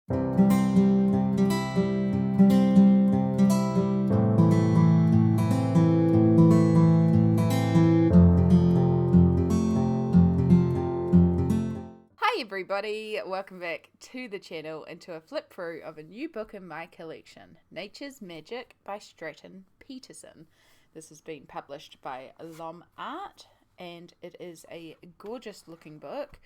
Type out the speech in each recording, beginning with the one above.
Hi everybody, welcome back to the channel and to a flip through of a new book in my collection, Nature's Magic by Stratten, Peterson. This has been published by Lom Art and it is a gorgeous looking book.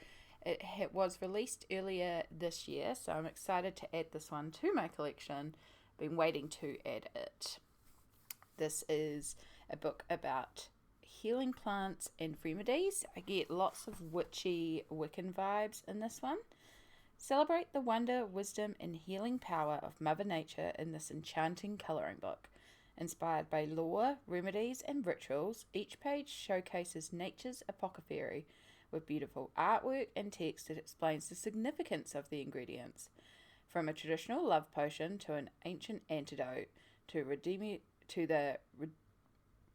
It was released earlier this year, so I'm excited to add this one to my collection. Been waiting to add it. This is a book about healing plants and remedies. I get lots of witchy Wiccan vibes in this one. Celebrate the wonder, wisdom, and healing power of Mother Nature in this enchanting colouring book. Inspired by lore, remedies, and rituals, each page showcases nature's apothecary with beautiful artwork and text that explains the significance of the ingredients. From a traditional love potion to an ancient antidote to the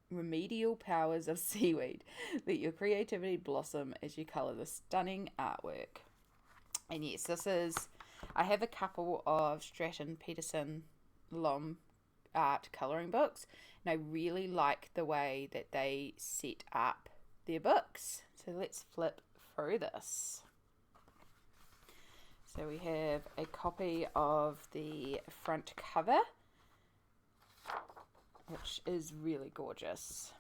remedial powers of seaweed. Let your creativity blossom as you colour the stunning artwork. And yes, I have a couple of Stratten, Peterson, Lom art colouring books, and I really like the way that they set up their books. So let's flip through this. So we have a copy of the front cover, which is really gorgeous.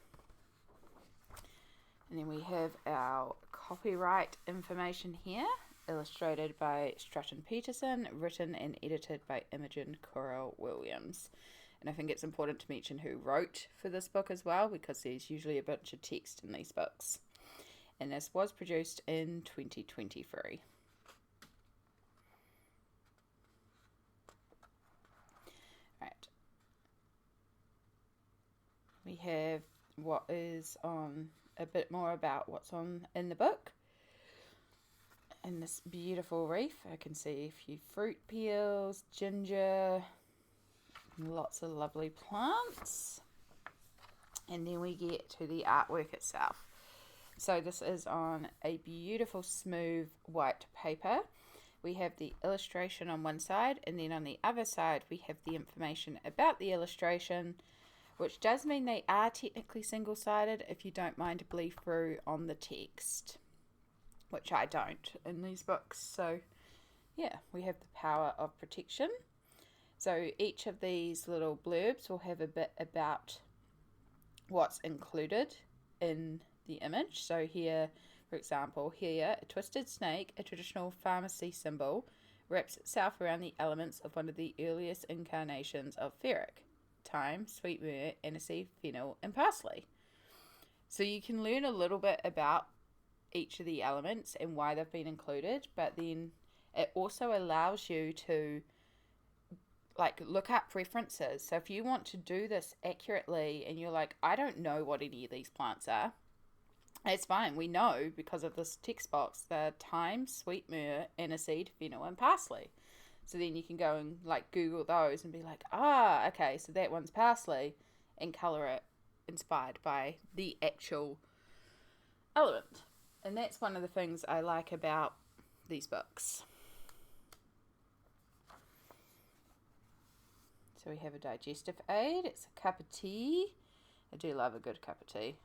And then we have our copyright information here, illustrated by Stratten Peterson, written and edited by Imogen Coral Williams. And I think it's important to mention who wrote for this book as well, because there's usually a bunch of text in these books. And this was produced in 2023. Right. We have what is on a bit more about what's on in the book. In this beautiful reef, I can see a few fruit peels, ginger, lots of lovely plants. And then we get to the artwork itself. So this is on a beautiful smooth white paper. We have the illustration on one side, and then on the other side we have the information about the illustration, which does mean they are technically single-sided if you don't mind to bleed through on the text, which I don't in these books. So yeah, we have the power of protection. So each of these little blurbs will have a bit about what's included in the image. So here, for example, here, a twisted snake, a traditional pharmacy symbol, wraps itself around the elements of one of the earliest incarnations of ferric: thyme, sweet myrrh, aniseed, fennel, and parsley. So you can learn a little bit about each of the elements and why they've been included, but then it also allows you to look up references. So if you want to do this accurately and you're like, I don't know what any of these plants are, it's fine. We know because of this text box, the thyme, sweet myrrh, aniseed, fennel, and parsley. So then you can go and Google those and be like, okay, so that one's parsley, and colour it inspired by the actual element. And that's one of the things I like about these books. So we have a digestive aid. It's a cup of tea. I do love a good cup of tea.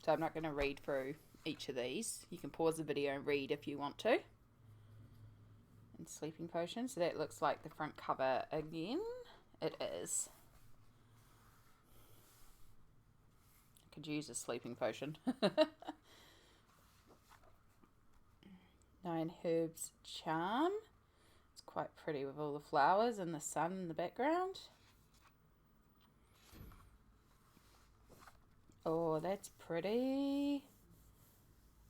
So I'm not going to read through each of these. You can pause the video and read if you want to. And sleeping potion. So that looks like the front cover again. It is. I could use a sleeping potion. 9 Herbs Charm. It's quite pretty with all the flowers and the sun in the background. Oh, that's pretty.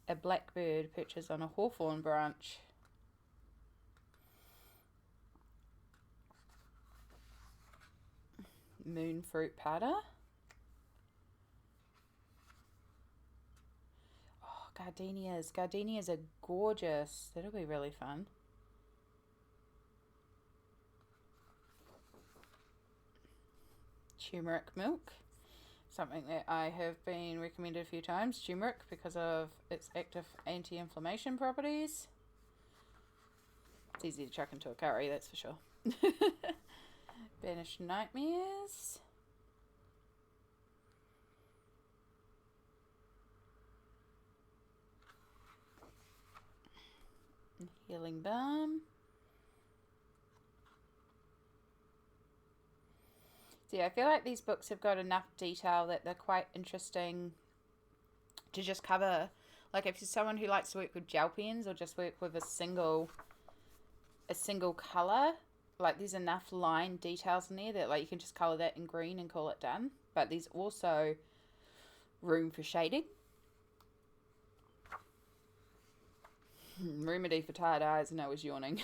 A blackbird perches on a hawthorn branch. Moon fruit powder. Oh, gardenias. Gardenias are gorgeous. That'll be really fun. Turmeric milk. something that I have been recommended a few times, turmeric, because of its active anti-inflammation properties. It's easy to chuck into a curry, that's for sure. Banish nightmares. Healing balm. See, I feel like these books have got enough detail that they're quite interesting to just cover. Like if you're someone who likes to work with gel pens or just work with a single colour, like there's enough line details in there that like you can just colour that in green and call it done. But there's also room for shading. Remedy for tired eyes, and I was yawning.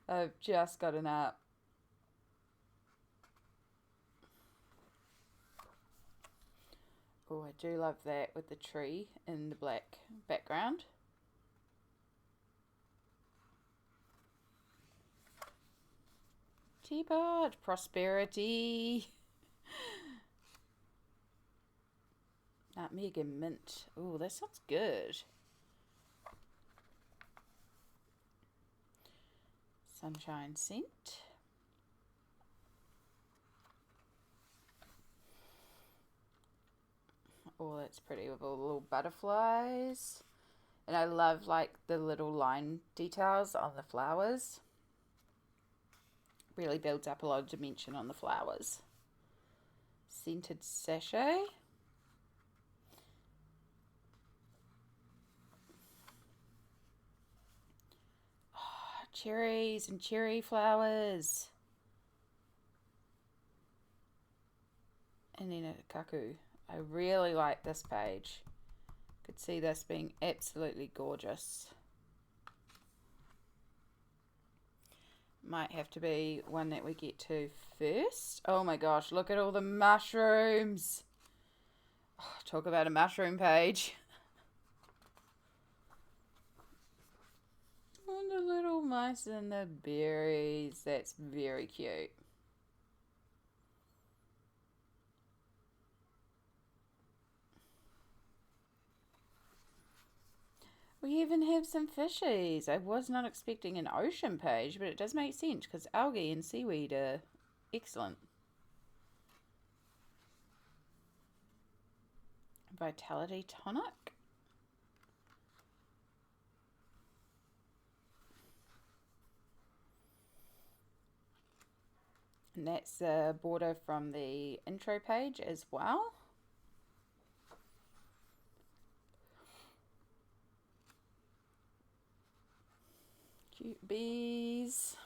I've just gotten up. Oh, I do love that with the tree in the black background. Teapot, prosperity. Nutmeg and mint. Oh, that sounds good. Sunshine scent. Oh, that's pretty with all the little butterflies. And I love like the little line details on the flowers. Really builds up a lot of dimension on the flowers. Scented sachet. Oh, cherries and cherry flowers. And then a kaku. I really like this page. Could see this being absolutely gorgeous. Might have to be one that we get to first. Oh my gosh, look at all the mushrooms. Oh, talk about a mushroom page. Oh, the little mice and the berries. That's very cute. We even have some fishies. I was not expecting an ocean page, but it does make sense because algae and seaweed are excellent. Vitality tonic. And that's the border from the intro page as well. Cute bees.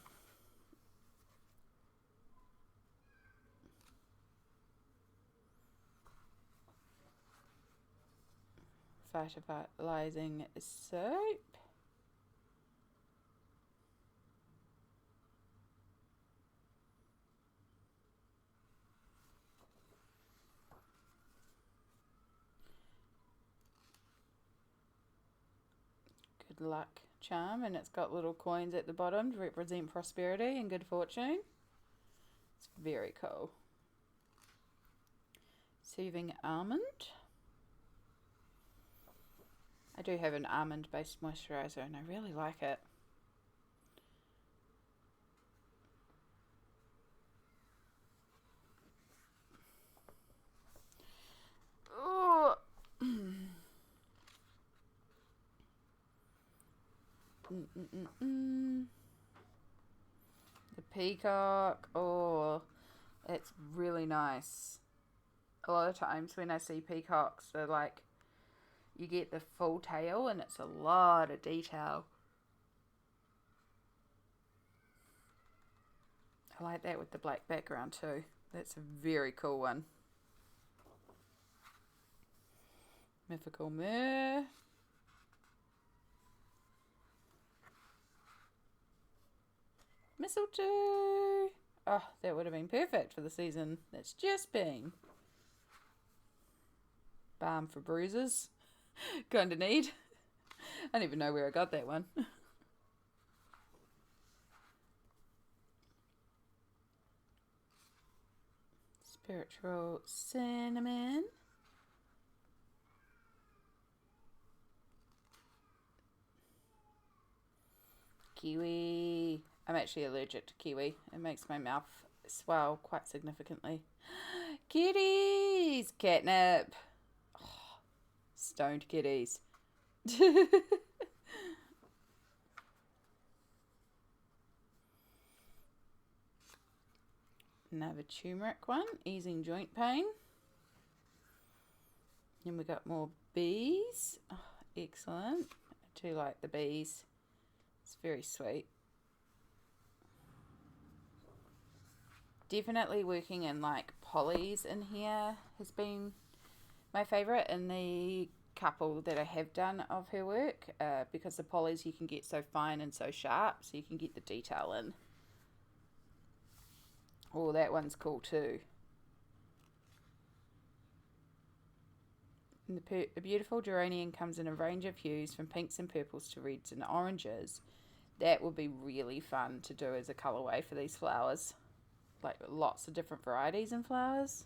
Phytolizing soap. Good luck charm, and it's got little coins at the bottom to represent prosperity and good fortune. It's very cool. Soothing almond. I do have an almond based moisturizer and I really like it. Oh. The peacock. Oh, it's really nice. A lot of times when I see peacocks, they're like, you get the full tail and it's a lot of detail. I like that with the black background too. That's a very cool one. Mythical myrrh. Mistletoe. Oh, that would have been perfect for the season that's just been. Balm for bruises. Kind of need. I don't even know where I got that one. Spiritual cinnamon. Kiwi. I'm actually allergic to kiwi. It makes my mouth swell quite significantly. Kitties! Catnip. Oh, stoned kitties. Another turmeric one, easing joint pain. Then we got more bees. Oh, excellent. I do like the bees. It's very sweet. Definitely working in like polys in here has been my favourite in the couple that I have done of her work, because the polys you can get so fine and so sharp, so you can get the detail in. Oh, that one's cool too. And the beautiful geranium comes in a range of hues from pinks and purples to reds and oranges. That would be really fun to do as a colourway for these flowers. Like lots of different varieties and flowers.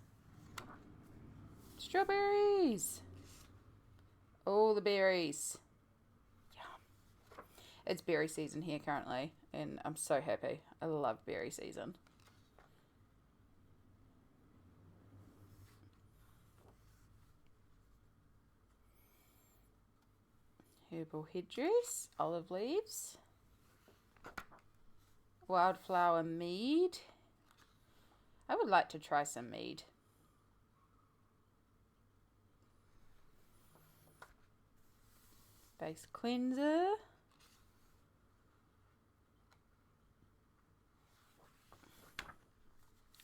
Strawberries! All the berries. Yum. It's berry season here currently, and I'm so happy. I love berry season. Herbal headdress, olive leaves, wildflower mead. I would like to try some mead. Base cleanser.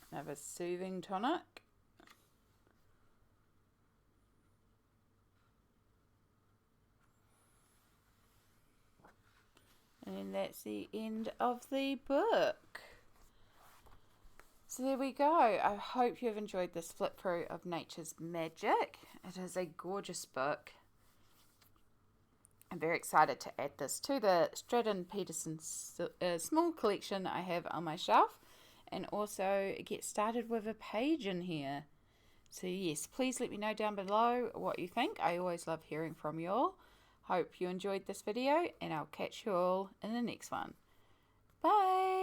Another soothing tonic. And that's the end of the book. So there we go. I hope you've enjoyed this flip through of Nature's Magic. It is a gorgeous book. I'm very excited to add this to the Stratten Peterson small collection I have on my shelf, and also get started with a page in here. So yes, please let me know down below what you think. I always love hearing from you all. Hope you enjoyed this video, and I'll catch you all in the next one. Bye!